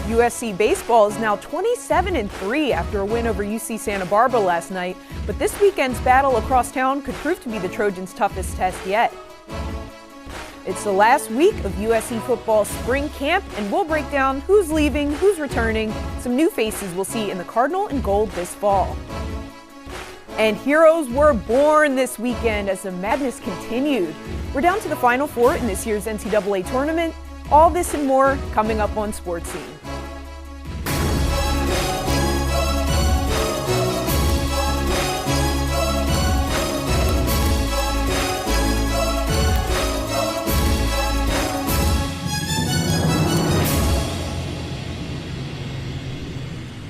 USC Baseball is now 27-3 after a win over UC Santa Barbara last night, but this weekend's battle across town could prove to be the Trojans' toughest test yet. It's the last week of USC football spring camp, and we'll break down who's leaving, who's returning, some new faces we'll see in the Cardinal and Gold this fall. And heroes were born this weekend as the madness continued. We're down to the Final Four in this year's NCAA tournament. All this and more coming up on Sports Scene.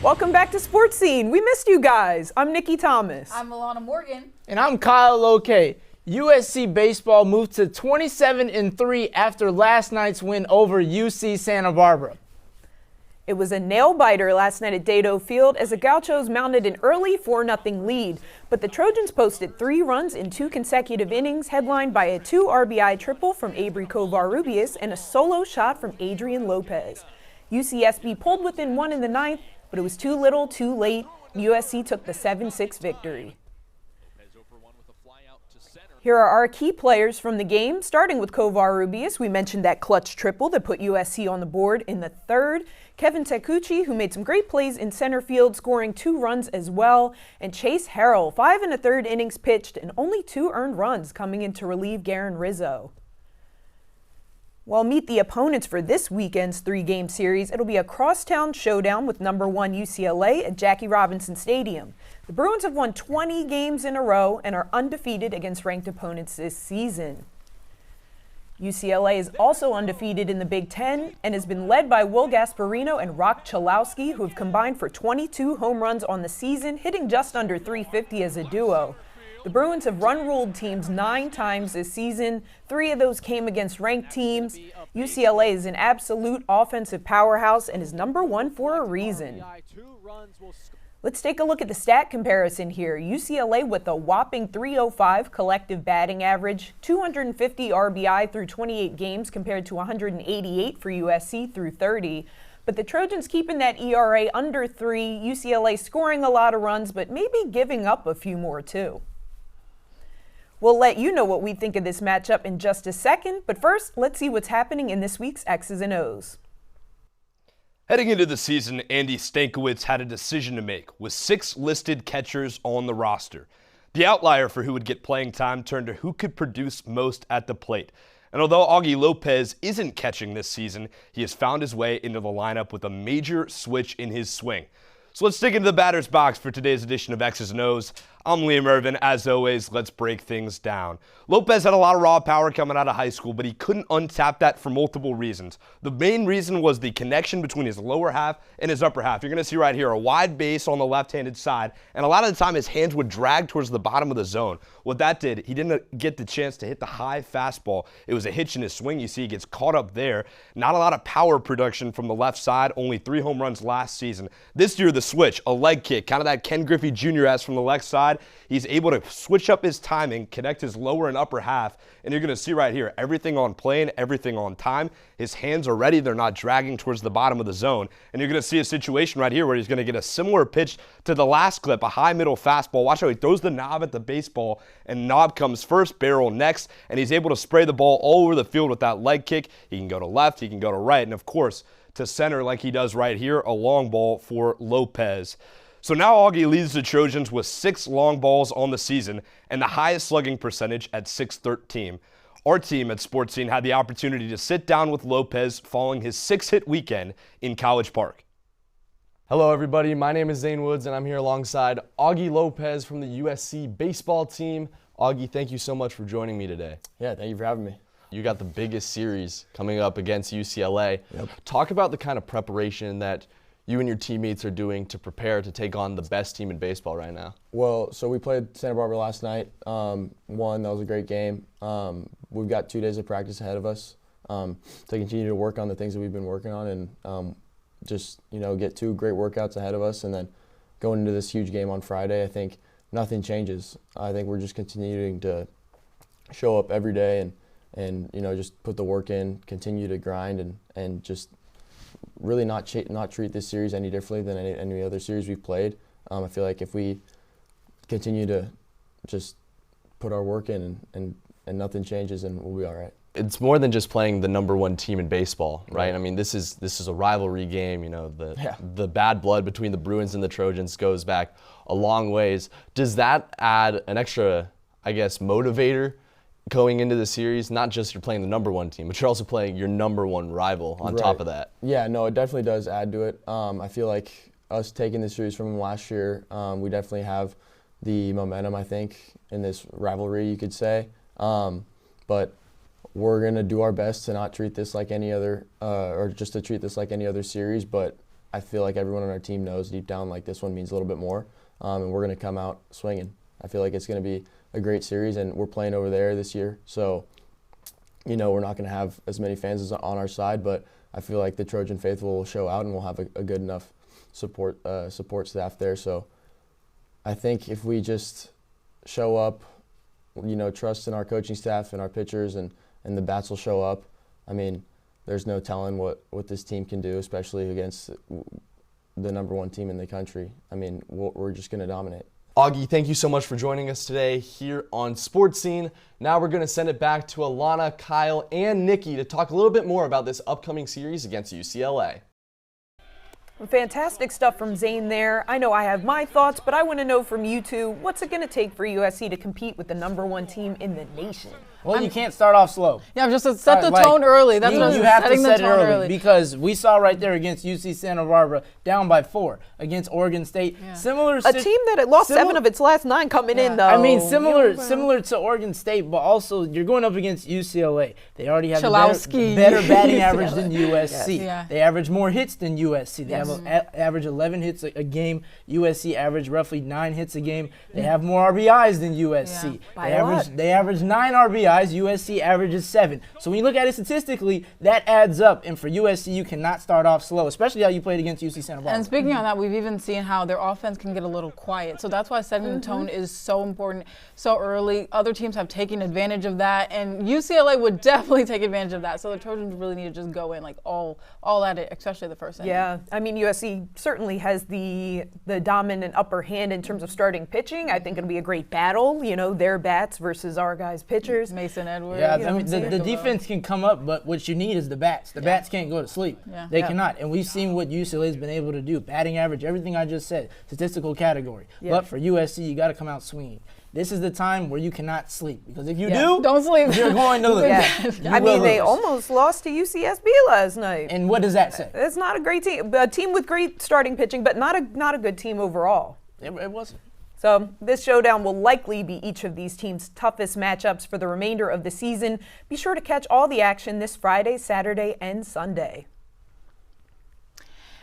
Welcome back to Sports Scene. We missed you guys. I'm Nikki Thomas. I'm Alana Morgan. And I'm Kyle Lopez. USC Baseball moved to 27-3 after last night's win over UC Santa Barbara. It was a nail-biter last night at Dado Field as the Gauchos mounted an early 4-0 lead, but the Trojans posted 3 runs in 2 consecutive innings, headlined by a 2 RBI triple from Avery Covarrubias and a solo shot from Adrian Lopez. UCSB pulled within 1 in the 9th, but it was too little, too late. USC took the 7-6 victory. Here are our key players from the game, starting with Covarrubias. We mentioned that clutch triple that put USC on the board in the 3rd. Kevin Tekuchi, who made some great plays in center field, scoring 2 runs as well. And Chase Harrell, 5 1/3 innings pitched and only 2 earned runs coming in to relieve Garen Rizzo. Well, meet the opponents for this weekend's 3-game series. It'll be a crosstown showdown with number 1 UCLA at Jackie Robinson Stadium. The Bruins have won 20 games in a row and are undefeated against ranked opponents this season. UCLA is also undefeated in the Big Ten and has been led by Will Gasparino and Rock Chalowski, who have combined for 22 home runs on the season, hitting just under .350 as a duo. The Bruins have run-ruled teams 9 times this season. 3 of those came against ranked teams. UCLA is an absolute offensive powerhouse and is number 1 for a reason. Let's take a look at the stat comparison here. UCLA with a whopping .305 collective batting average, 250 RBI through 28 games compared to 188 for USC through 30. But the Trojans keeping that ERA under 3, UCLA scoring a lot of runs, but maybe giving up a few more too. We'll let you know what we think of this matchup in just a second, but first, let's see what's happening in this week's X's and O's. Heading into the season, Andy Stankiewicz had a decision to make with 6 listed catchers on the roster. The outlier for who would get playing time turned to who could produce most at the plate. And although Augie Lopez isn't catching this season, he has found his way into the lineup with a major switch in his swing. So let's dig into the batter's box for today's edition of X's and O's. I'm Liam Irvin. As always, let's break things down. Lopez had a lot of raw power coming out of high school, but he couldn't untap that for multiple reasons. The main reason was the connection between his lower half and his upper half. You're going to see right here a wide base on the left-handed side, and a lot of the time his hands would drag towards the bottom of the zone. What that did, he didn't get the chance to hit the high fastball. It was a hitch in his swing. You see he gets caught up there. Not a lot of power production from the left side, only 3 home runs last season. This year, the switch, a leg kick, kind of that Ken Griffey Jr. has from the left side. He's able to switch up his timing, connect his lower and upper half, and you're going to see right here, everything on plane, everything on time. His hands are ready. They're not dragging towards the bottom of the zone. And you're going to see a situation right here where he's going to get a similar pitch to the last clip, a high middle fastball. Watch how he throws the knob at the baseball, and knob comes first, barrel next, and he's able to spray the ball all over the field with that leg kick. He can go to left, he can go to right, and of course, to center like he does right here, a long ball for Lopez. So now Augie leads the Trojans with 6 long balls on the season and the highest slugging percentage at .613. Our team at Sports Scene had the opportunity to sit down with Lopez following his 6-hit weekend in College Park. Hello everybody, my name is Zane Woods and I'm here alongside Augie Lopez from the USC Baseball team. Augie, thank you so much for joining me today. Yeah, thank you for having me. You got the biggest series coming up against UCLA. Yep. Talk about the kind of preparation that you and your teammates are doing to prepare to take on the best team in baseball right now. Well, so we played Santa Barbara last night. Won, that was a great game. We've got 2 days of practice ahead of us to continue to work on the things that we've been working on and just, get 2 great workouts ahead of us, and then going into this huge game on Friday, I think nothing changes. I think we're just continuing to show up every day and just put the work in, continue to grind and just really not treat this series any differently than any other series we've played. I feel like if we continue to just put our work in and nothing changes, then we'll be all right. It's more than just playing the number one team in baseball, right? I mean, this is a rivalry game. You know, the bad blood between the Bruins and the Trojans goes back a long ways. Does that add an extra, I guess, motivator going into the series? Not just you're playing the number one team, but you're also playing your number one rival on top of that. Yeah, no, it definitely does add to it. I feel like us taking the series from last year, we definitely have the momentum, I think, in this rivalry, you could say. But we're going to do our best to not treat this like any other, or just to treat this like any other series. But I feel like everyone on our team knows deep down like this one means a little bit more. And we're going to come out swinging. I feel like it's going to be a great series, and we're playing over there this year. So, you know, we're not going to have as many fans as on our side, but I feel like the Trojan faithful will show out, and we'll have a good enough support staff there. So I think if we just show up, you know, trust in our coaching staff and our pitchers, and the bats will show up. I mean, there's no telling what this team can do, especially against the number one team in the country. I mean, we're just going to dominate. Augie, thank you so much for joining us today here on Sports Scene. Now we're going to send it back to Alana, Kyle, and Nikki to talk a little bit more about this upcoming series against UCLA. Fantastic stuff from Zane there. I know I have my thoughts, but I want to know from you two, what's it going to take for USC to compete with the number one team in the nation? Well, you can't start off slow. Yeah, just to set the tone early. That's what you have to setting set the it tone early because we saw right there against UC Santa Barbara down by 4 against Oregon State. Yeah. A team that had lost 7 of its last 9 coming in, though. I mean, similar to Oregon State, but also you're going up against UCLA. They already have a better batting average than USC. Yeah. They average more hits than USC. They have an average 11 hits a game. USC average roughly 9 hits a game. They have more RBIs than USC. Yeah. They average 9 RBIs. USC averages 7. So when you look at it statistically, that adds up. And for USC, you cannot start off slow, especially how you played against UC Santa Barbara. And speaking on that, we've even seen how their offense can get a little quiet. So that's why setting the tone is so important so early. Other teams have taken advantage of that, and UCLA would definitely take advantage of that. So the Trojans really need to just go in like all at it, especially the first inning. Yeah, I mean, USC certainly has the dominant upper hand in terms of starting pitching. I think it'll be a great battle, you know, their bats versus our guys' pitchers. Mason Edwards. Yeah, I mean, the defense can come up, but what you need is the bats. The bats can't go to sleep. Yeah. They cannot. And we've seen what UCLA's been able to do. Batting average, everything I just said, statistical category. Yeah. But for USC, you got to come out swinging. This is the time where you cannot sleep, because if you do, don't sleep. you're going to lose. I mean, they almost lost to UCSB last night. And what does that say? It's not a great team. A team with great starting pitching, but not a good team overall. It wasn't. So this showdown will likely be each of these teams' toughest matchups for the remainder of the season. Be sure to catch all the action this Friday, Saturday, and Sunday.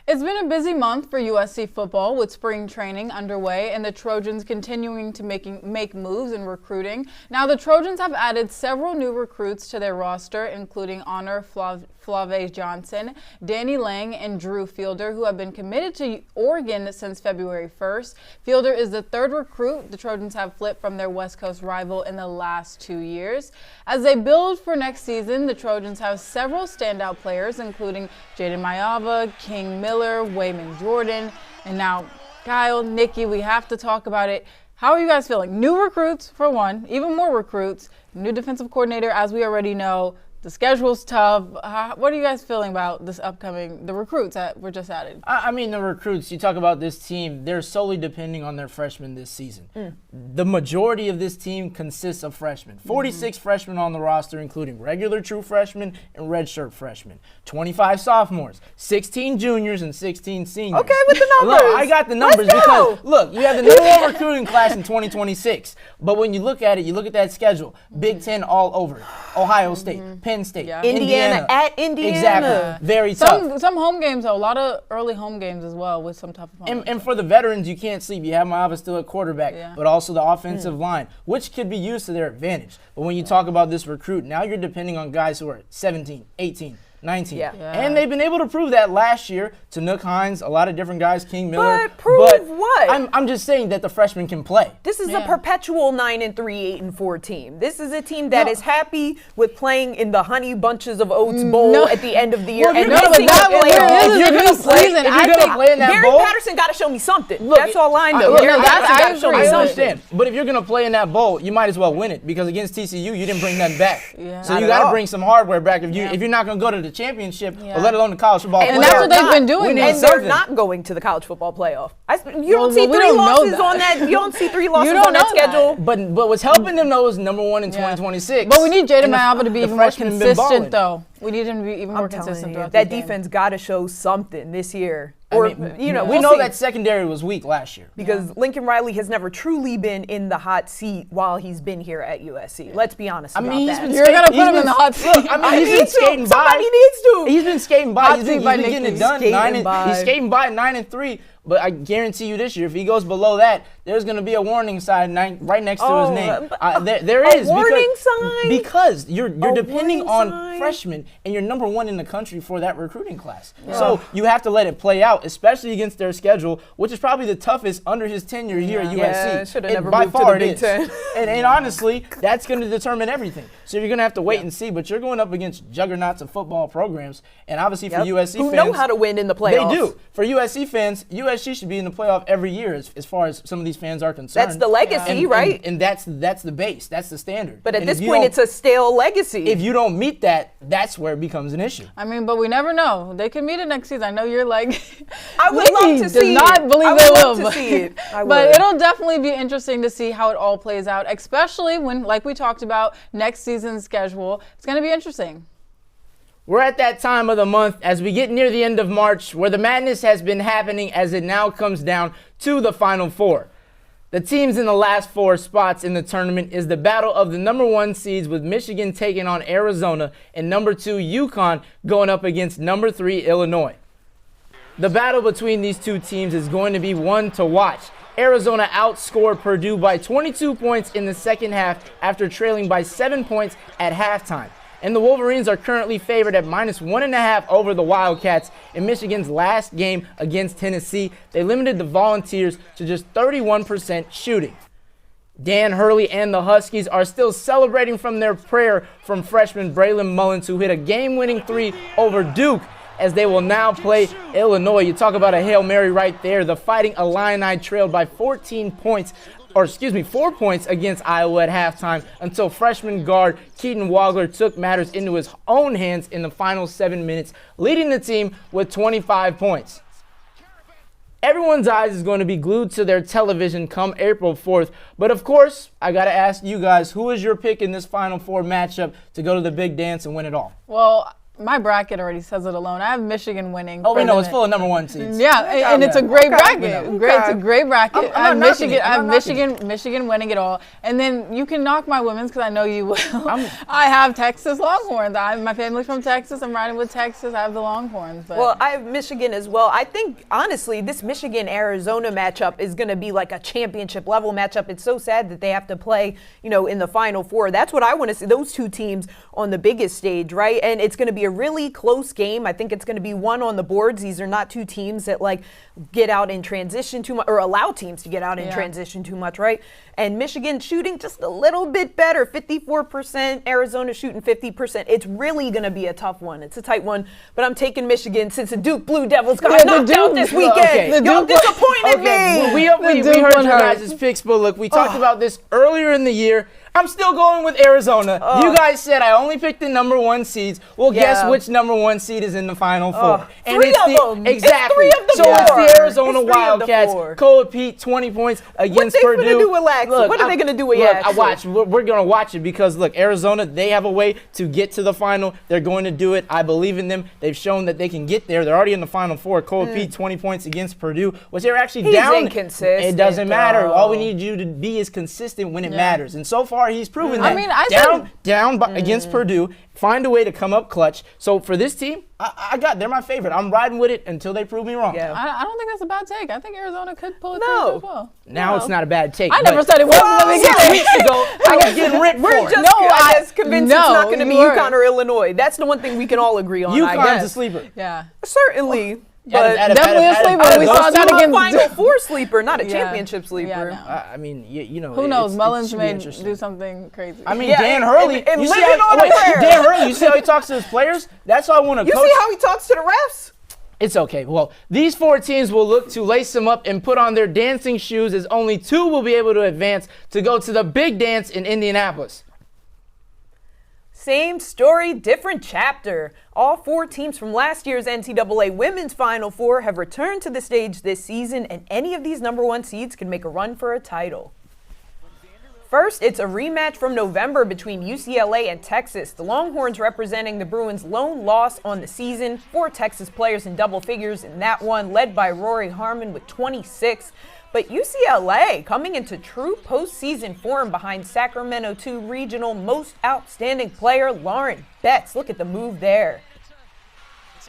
It's been a busy month for USC football with spring training underway and the Trojans continuing to make moves in recruiting. Now the Trojans have added several new recruits to their roster, including Honor Flave Johnson, Danny Lang, and Drew Fielder, who have been committed to Oregon since February 1st. Fielder is the third recruit the Trojans have flipped from their West Coast rival in the last 2 years. As they build for next season, the Trojans have several standout players, including Jaden Mayava, King Miller, Wayman Jordan, and now Kyle, Nikki, we have to talk about it. How are you guys feeling? New recruits, for one, even more recruits, new defensive coordinator, as we already know. The schedule's tough. What are you guys feeling about the recruits that were just added? I mean, the recruits, you talk about this team, they're solely depending on their freshmen this season. The majority of this team consists of freshmen. 46 freshmen on the roster, including regular true freshmen and redshirt freshmen. 25 sophomores, 16 juniors, and 16 seniors. Okay, with the numbers. Look, I got the numbers because, look, you have the number 1 recruiting class in 2026. But when you look at it, you look at that schedule, Big Ten all over it. Ohio State, Penn State, Indiana at Indiana. Exactly. Very tough. Some home games, though. A lot of early home games as well with some tough opponents. And for the veterans, you can't sleep. You have Mayava still at quarterback, but also the offensive line, which could be used to their advantage. But when you talk about this recruit, now you're depending on guys who are 17, 18, 19. Yeah. And they've been able to prove that last year to Nook Hines, a lot of different guys, King Miller. But prove what? I'm just saying that the freshmen can play. This is a perpetual 9-3, 8-4 team. This is a team that is happy with playing in the Honey Bunches of Oats Bowl at the end of the year. Well, and no, but missing that the was- playoffs. this is a new season. If you're gonna play in that Gary bowl, Patterson got to show me something. Look, that's all I know. look, Gary no, Patterson got to show me I agree. something. understand, but if you're gonna play in that bowl, you might as well win it because against TCU you didn't bring nothing back. Yeah. So Not you at got to all. bring some hardware back if you're not gonna go to the championship Yeah. or let alone the college football. And playoff. that's what they've been doing. We need And something. they're not going to the college football playoff. You Well, don't see we three don't know losses that. on that. You don't see three losses don't on that know that. schedule. But what's helping them though is number one in 2026. But we need Jaden And the- Mayaba to be the even more freshmen been balling. consistent, though. We need him to be even more I'm telling consistent you, throughout that the game. defense got to show something this year. I Or, mean, we we know know that secondary was weak last year. because Lincoln Riley has never truly been in the hot seat while he's been here at USC. Let's be honest about he's that. been You're gonna put he's him in been- the hot seat. Look, I mean, he's been skating by. Somebody needs to. He's been skating by. Hot He's seat been by getting Nick it done. Skating by. He's skating by 9-3. But I guarantee you this year, if he goes below that, there's going to be a warning sign right next to his name. There a is. warning sign? Because you're A depending warning on sign? freshmen, and you're number one in the country for that recruiting class. So you have to let it play out, especially against their schedule, which is probably the toughest under his tenure here at USC. Yeah, should've And never by moved to the far Big it is. Ten. And honestly, that's going to determine everything. So you're going to have to wait and see. But you're going up against juggernauts of football programs, and obviously for USC who fans, know how to win in the playoffs. they do. For USC fans, USC should be in the playoff every year as far as some of these fans are concerned. That's the legacy, right? And that's the base. That's the standard. But at And this if you point, don't- it's a stale legacy. if you don't meet that, that's where it becomes an issue. I mean, but we never know. They could meet it next season. I know you're like, I would love Lee to see does not it. believe I they would will. love to but see it. I but would. it'll definitely be interesting to see how it all plays out, especially when, like we talked about, next season's schedule. It's going to be interesting. We're at that time of the month as we get near the end of March where the madness has been happening as it now comes down to the Final Four. The teams in the last four spots in the tournament is the battle of the number one seeds with Michigan taking on Arizona and number 2 UConn going up against number 3 Illinois. The battle between these two teams is going to be one to watch. Arizona outscored Purdue by 22 points in the second half after trailing by 7 points at halftime. And the Wolverines are currently favored at -1.5 over the Wildcats. In Michigan's last game against Tennessee, they limited the Volunteers to just 31% shooting. Dan Hurley and the Huskies are still celebrating from their prayer from freshman Braylon Mullins, who hit a game-winning 3 over Duke, as they will now play Illinois. You talk about a Hail Mary right there. The Fighting Illini trailed by 4 points against Iowa at halftime until freshman guard Keaton Wagler took matters into his own hands in the final 7 minutes, leading the team with 25 points. Everyone's eyes is going to be glued to their television come April 4th. But of course, I got to ask you guys, who is your pick in this Final Four matchup to go to the big dance and win it all? Well, my bracket already says it alone. I have Michigan winning. Oh, we know it's president. full of number one seeds. Yeah, and it's a great bracket. Okay. Great, it's a great bracket. I have not knocking Michigan. it. I have I'm not knocking Michigan winning it all, and then you can knock my women's because I know you will. I have Texas Longhorns. My family's from Texas. I'm riding with Texas. I have the Longhorns. But Well, I have Michigan as well. I think, honestly, this Michigan-Arizona matchup is going to be like a championship-level matchup. It's so sad that they have to play, in the Final Four. That's what I want to see, those two teams on the biggest stage, right? And it's going to be a really close game. I think it's going to be one on the boards. These are not two teams that, get out in transition too much, or allow teams to get out in transition too much, right? And Michigan shooting just a little bit better, 54%, Arizona shooting 50%. It's really going to be a tough one. It's a tight one, but I'm taking Michigan since the Duke Blue Devils got knocked out this weekend. Okay. Y'all disappointed me. We Duke heard one your hurt. guys' picks, but look, we talked about this earlier in the year. I'm still going with Arizona. You guys said I only picked the number one seeds. Well, guess Yeah. which number one seed is in the Final Four? Three of them. It's Exactly. three of the so four. it's the Arizona It's three of the Wildcats. four. Co-Pete 20 points against they Purdue. finna do with Lax? What are they gonna do with Look, Lax? I watch. We're going to watch it because, look, Arizona, they have a way to get to the final. They're going to do it. I believe in them. They've shown that they can get there. They're already in the Final Four. Co-Pete 20 points against Purdue, which they're actually He's down. inconsistent, It doesn't matter. though. All we need you to be is consistent when it matters. And so far, he's proven that. I mean, I down against Purdue, find a way to come up clutch. So for this team, they're my favorite. I'm riding with it until they prove me wrong. Yeah. I don't think that's a bad take. I think Arizona could pull it No. through as well. Now it's not a bad take. I never but said it was. Well, Let me 6 get it. weeks ago, I was getting ripped for We're it. just, No, I guess, convinced it's no, not going to be you weren't. UConn or Illinois. That's the one thing we can all agree on, I UConn's guess. a sleeper. Yeah. Certainly. But definitely a sleeper. We saw that against Final Four sleeper, not a Yeah. championship sleeper. Yeah, no. I mean, you know. Who knows? It Mullins should be may interesting. do something crazy. I mean, Yeah, Dan Hurley. and you see living how, on a wait, prayer. Dan Hurley. You see how he talks to his players? That's why I want to. You see how he talks to the refs? It's okay. Well, these 4 teams will look to lace them up and put on their dancing shoes, as only 2 will be able to advance to go to the big dance in Indianapolis. Same story, different chapter. All 4 teams from last year's NCAA Women's Final Four have returned to the stage this season, and any of these number 1 seeds can make a run for a title. First, it's a rematch from November between UCLA and Texas. The Longhorns representing the Bruins' lone loss on the season. 4 Texas players in double figures in that one, led by Rory Harmon with 26. But UCLA coming into true postseason form behind Sacramento 2 regional most outstanding player Lauren Betts. Look at the move there.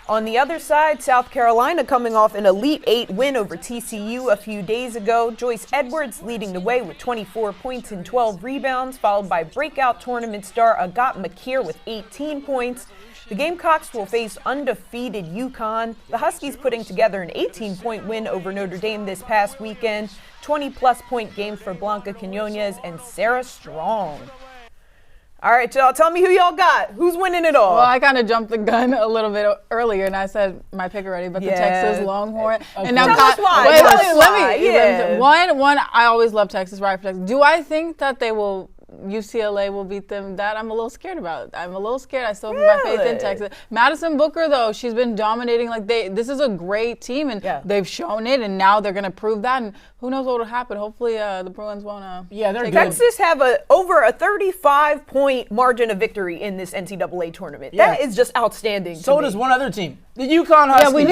On the other side, South Carolina coming off an Elite 8 win over TCU a few days ago. Joyce Edwards leading the way with 24 points and 12 rebounds, followed by breakout tournament star Agat McKeer with 18 points. The Gamecocks will face undefeated UConn. The Huskies putting together an 18-point win over Notre Dame this past weekend. 20-plus point games for Blanca Quinones and Sarah Strong. All right, y'all, tell me who y'all got. Who's winning it all? Well, I kind of jumped the gun a little bit earlier, and I said my pick already, but the Texas Longhorn. And now Tell us why. Wait, Tell us why. let me. Yeah. One. I always love Texas, right? For Texas. Do I think that UCLA will beat them? That I'm a little scared about. I'm a little scared. I still have my faith in Texas. Madison Booker, though, she's been dominating. This is a great team, and they've shown it, and now they're going to prove that. And who knows what will happen? Hopefully, the Bruins won't. Yeah, they're good. Texas have over a 35-point margin of victory in this NCAA tournament. Yeah. That is just outstanding. So does one other team, the UConn Huskies. Yeah, we knew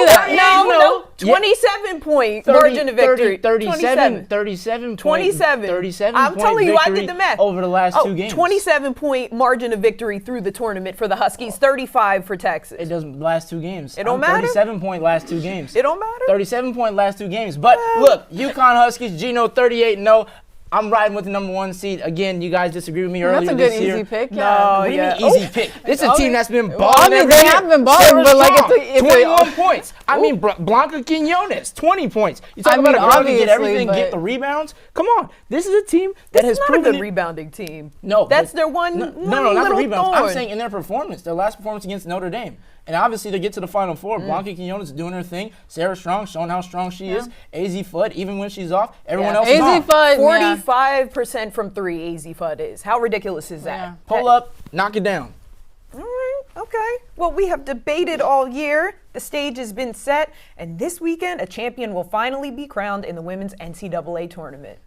that. No. 27-point margin of victory. 37. 27. I'm telling you, I did the math. Over the last 2 games. 27-point margin of victory through the tournament for the Huskies. 35 for Texas. It doesn't last 2 games. It don't matter? 37-point last 2 games. It don't matter? 37-point last 2 games. But look, UConn Huskies, Gino 38-0. I'm riding with the number 1 seed. Again, you guys disagree with me earlier That's a this good year. easy pick. What do you mean easy pick? This is a team that's been balling. Well, I mean, every they year. have been balling, Sarah but like Strong, it's 21 points. I mean, Blanca Quinones, 20 points. You talk about a girl to get everything, get the rebounds. Come on, this is a team that has It's not proven a good it. rebounding team. No, that's but- their one. No, one not the little rebounds. thorn. I'm saying in their performance, their last performance against Notre Dame. And obviously, they get to the Final Four. Blanca Quinones is doing her thing. Sarah Strong showing how strong she is. AZ Fudd, even when she's off, everyone else is on. AZ Fudd, 45% from 3, AZ Fudd is. How ridiculous is that? Yeah. Pull up, knock it down. All right, okay. Well, we have debated all year. The stage has been set. And this weekend, a champion will finally be crowned in the women's NCAA tournament.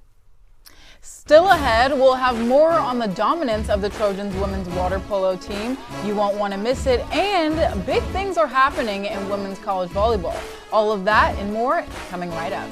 Still ahead, we'll have more on the dominance of the Trojans women's water polo team. You won't want to miss it. And big things are happening in women's college volleyball. All of that and more coming right up.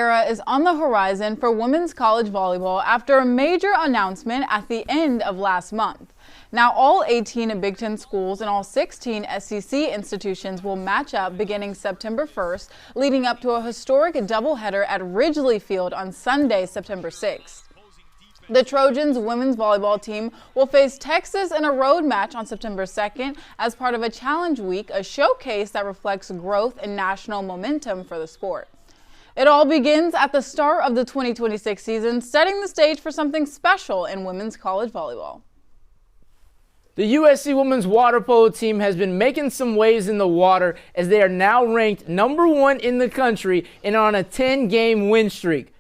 era is on the horizon for women's college volleyball after a major announcement at the end of last month. Now, all 18 Big Ten schools and all 16 SEC institutions will match up beginning September 1st, leading up to a historic doubleheader at Ridgely Field on Sunday, September 6th. The Trojans women's volleyball team will face Texas in a road match on September 2nd as part of a challenge week, a showcase that reflects growth and national momentum for the sport. It all begins at the start of the 2026 season, setting the stage for something special in women's college volleyball. The USC women's water polo team has been making some waves in the water as they are now ranked #1 in the country and are on a 10-game win streak.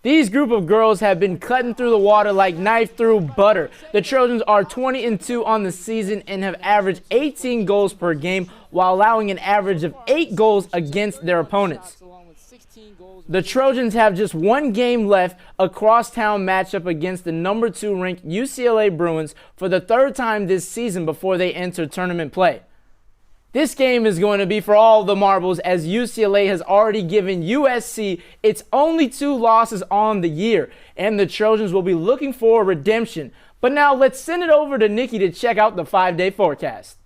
These group of girls have been cutting through the water like knife through butter. The Trojans are 20-2 on the season and have averaged 18 goals per game while allowing an average of 8 goals against their opponents. The Trojans have just one game left, a crosstown matchup against the #2 ranked UCLA Bruins for the third time this season before they enter tournament play. This game is going to be for all the marbles as UCLA has already given USC its only 2 losses on the year, and the Trojans will be looking for redemption. But now let's send it over to Nikki to check out the 5-day forecast.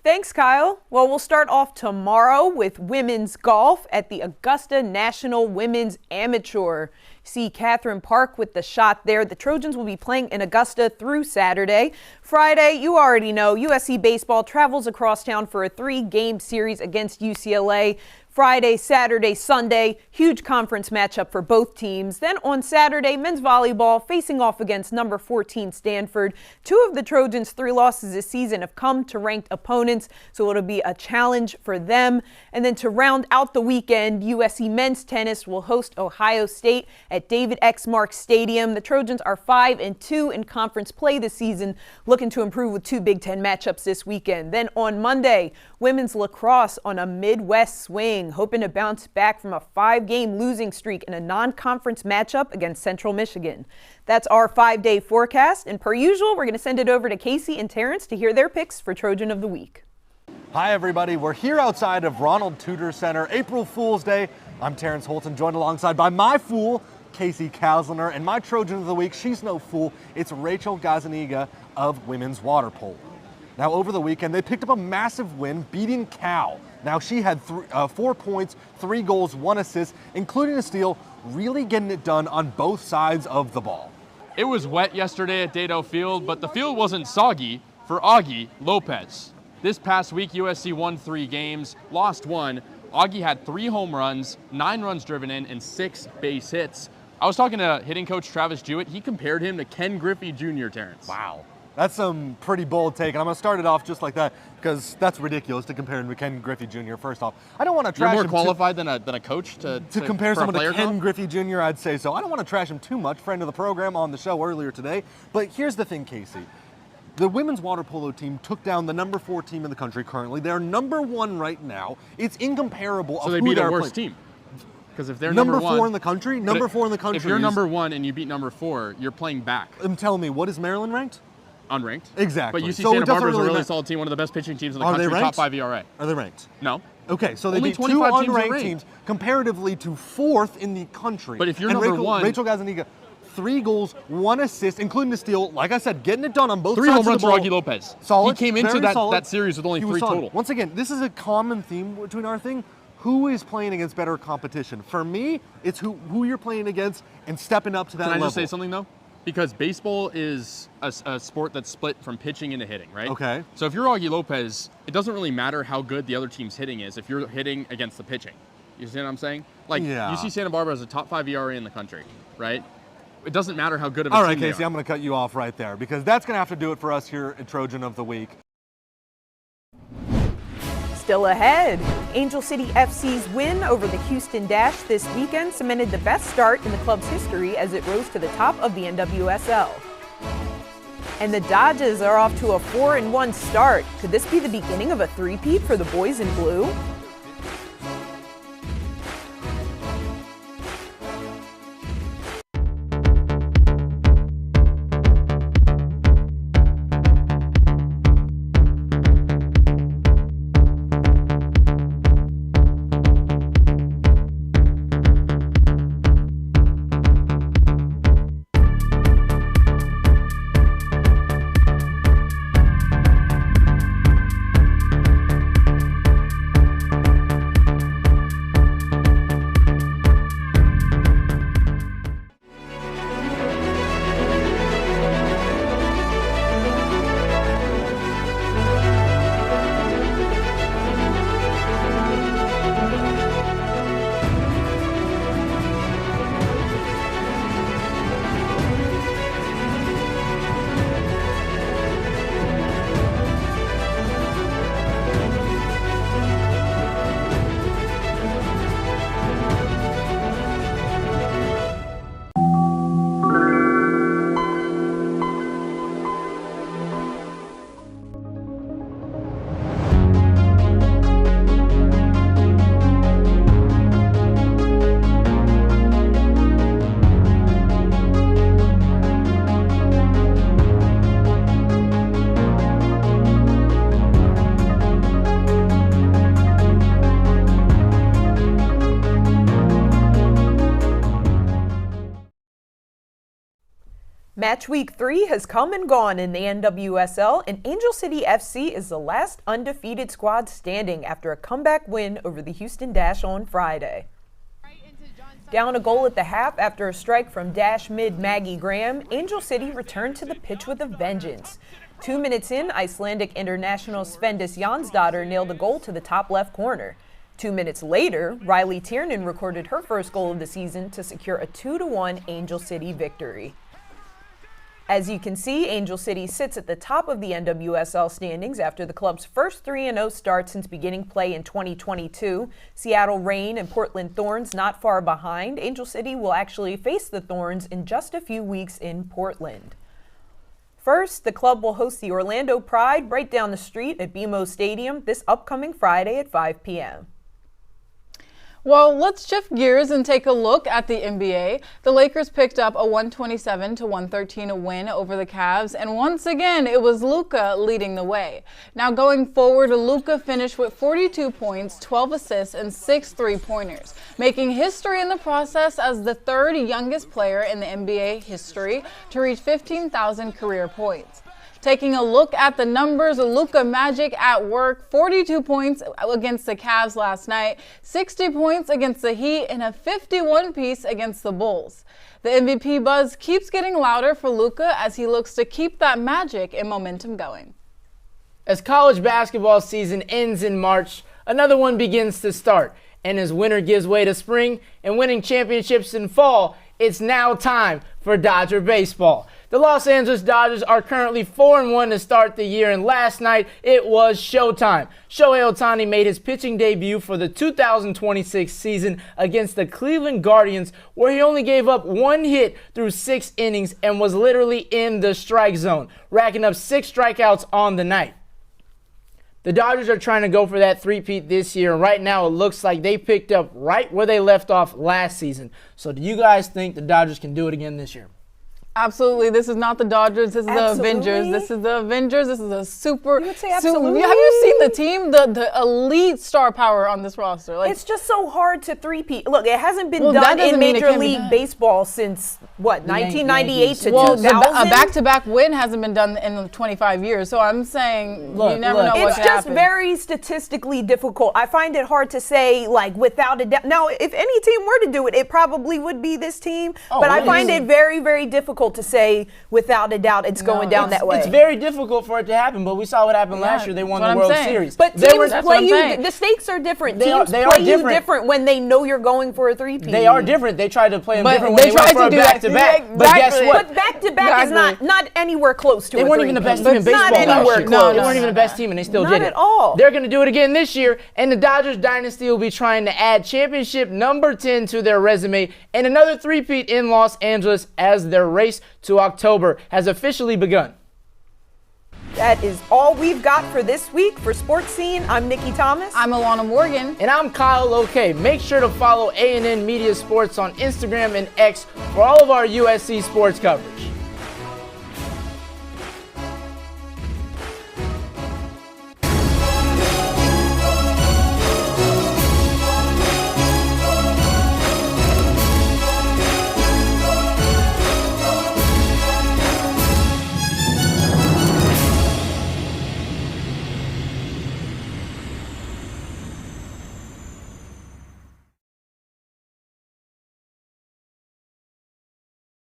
Thanks, Kyle. Well, we'll start off tomorrow with women's golf at the Augusta National Women's Amateur. See Catherine Park with the shot there. The Trojans will be playing in Augusta through Saturday. Friday, you already know, USC Baseball travels across town for a 3-game series against UCLA. Friday, Saturday, Sunday, huge conference matchup for both teams. Then on Saturday, men's volleyball facing off against number 14 Stanford. 2 of the Trojans' 3 losses this season have come to ranked opponents, so it'll be a challenge for them. And then to round out the weekend, USC men's tennis will host Ohio State at David X. Marks Stadium. The Trojans are 5-2 in conference play this season, looking to improve with 2 Big Ten matchups this weekend. Then on Monday, women's lacrosse on a Midwest swing, hoping to bounce back from a 5-game losing streak in a non-conference matchup against Central Michigan. That's our 5-day forecast, and per usual, we're going to send it over to Casey and Terrence to hear their picks for Trojan of the Week. Hi everybody, we're here outside of Ronald Tudor Center, April Fool's Day. I'm Terrence Holton, joined alongside by my fool, Casey Kalsner, and my Trojan of the Week, she's no fool, it's Rachel Gazaniga of women's water polo. Now, over the weekend, they picked up a massive win, beating Cal. Now, she had 4 points, 3 goals, 1 assist, including a steal, really getting it done on both sides of the ball. It was wet yesterday at Dado Field, but the field wasn't soggy for Augie Lopez. This past week, USC won 3 games, lost 1. Augie had 3 home runs, 9 runs driven in, and 6 base hits. I was talking to hitting coach Travis Jewett. He compared him to Ken Griffey Jr., Terrence. Wow. That's some pretty bold take, and I'm going to start it off just like that because that's ridiculous to compare him to Ken Griffey Jr. First off, I don't want to trash him. You're more qualified than a coach to compare someone to Ken comp? Griffey Jr., I'd say so. I don't want to trash him too much, friend of the program on the show earlier today. But here's the thing, Casey. The women's water polo team took down the #4 team in the country currently. They're #1 right now. It's incomparable. So they beat a worse team. Because if they're number 4 in the country, #4 in the country. If you're #1 and you beat #4, you're playing back. Tell me, what is Maryland ranked? Unranked. Exactly. But UC Santa Barbara is a really solid team, one of the best pitching teams in the country, top 5 ERA. Are they ranked? No. Okay, so they Only beat 2 25 teams are unranked ranked. teams comparatively to 4th in the country. But if you're and #1, Rachel Gazaniga, 3 goals, 1 assist, including a steal. Like I said, getting it done on both 3 sides home runs of the for ball. Augie Lopez. Solid. He came into very solid. that series with only He was 3 solid. total. Once again, this is a common theme between our thing. Who is playing against better competition? For me, it's who you're playing against and stepping up to that level. Can I just say something though? Because baseball is a sport that's split from pitching into hitting, right? Okay. So if you're Augie Lopez, it doesn't really matter how good the other team's hitting is if you're hitting against the pitching. You see what I'm saying? Like, UC Santa Barbara has a top 5 ERA in the country, right? It doesn't matter how good of a team All right, they Casey, are. I'm going to cut you off right there because that's going to have to do it for us here at Trojan of the Week. Still ahead, Angel City FC's win over the Houston Dash this weekend cemented the best start in the club's history as it rose to the top of the NWSL. And the Dodgers are off to a 4-1 start. Could this be the beginning of a three-peat for the boys in blue? Match week 3 has come and gone in the NWSL, and Angel City FC is the last undefeated squad standing after a comeback win over the Houston Dash on Friday. Down a goal at the half after a strike from Dash mid Maggie Graham, Angel City returned to the pitch with a vengeance. 2 minutes in, Icelandic international Svendis Jansdottir nailed a goal to the top left corner. 2 minutes later, Riley Tiernan recorded her first goal of the season to secure a 2-1 Angel City victory. As you can see, Angel City sits at the top of the NWSL standings after the club's first 3-0 start since beginning play in 2022. Seattle Reign and Portland Thorns not far behind. Angel City will actually face the Thorns in just a few weeks in Portland. First, the club will host the Orlando Pride right down the street at BMO Stadium this upcoming Friday at 5 p.m. Well, let's shift gears and take a look at the NBA. The Lakers picked up a 127-113 win over the Cavs, and once again, it was Luka leading the way. Now going forward, Luka finished with 42 points, 12 assists, and 6 three-pointers, making history in the process as the third youngest player in the NBA history to reach 15,000 career points. Taking a look at the numbers, Luka Magic at work, 42 points against the Cavs last night, 60 points against the Heat, and a 51-piece against the Bulls. The MVP buzz keeps getting louder for Luka as he looks to keep that magic and momentum going. As college basketball season ends in March, another one begins to start. And as winter gives way to spring and winning championships in fall, it's now time for Dodger baseball. The Los Angeles Dodgers are currently 4-1 to start the year, and last night it was showtime. Shohei Ohtani made his pitching debut for the 2026 season against the Cleveland Guardians, where he only gave up 1 hit through 6 innings and was literally in the strike zone, racking up 6 strikeouts on the night. The Dodgers are trying to go for that three-peat this year, and right now it looks like they picked up right where they left off last season. So do you guys think the Dodgers can do it again this year? Absolutely. This is not the Dodgers. This is the Avengers. This is the Avengers. This is a super. You would say absolutely. Have you seen the team? The elite star power on this roster. Like, it's just so hard to three-peat. Look, it hasn't been done in Major League Baseball since, what, 1998 to 2000? A back-to-back win hasn't been done in 25 years. So I'm saying you never know what can happen. It's just very statistically difficult. I find it hard to say, like, without a doubt. Now, if any team were to do it, it probably would be this team. But I find it very, very difficult to say without a doubt it's going down that way. It's very difficult for it to happen, but we saw what happened last year. They won the World Series. But teams play you, the stakes are different. Teams play you different when they know you're going for a three-peat. They are different. They tried to play them different when they went for a back-to-back. But guess what? But back-to-back is not anywhere close to it. They weren't even the best team in baseball. Not anywhere close. They weren't even the best team, and they still did it. Not at all. They're going to do it again this year, and the Dodgers dynasty will be trying to add championship number 10 to their resume and another three-peat in Los Angeles as their race to October has officially begun. That is all we've got for this week. For Sports Scene, I'm Nikki Thomas. I'm Alana Morgan. And I'm Kyle O'Kay. Make sure to follow Annenberg Media Sports on Instagram and X for all of our USC sports coverage.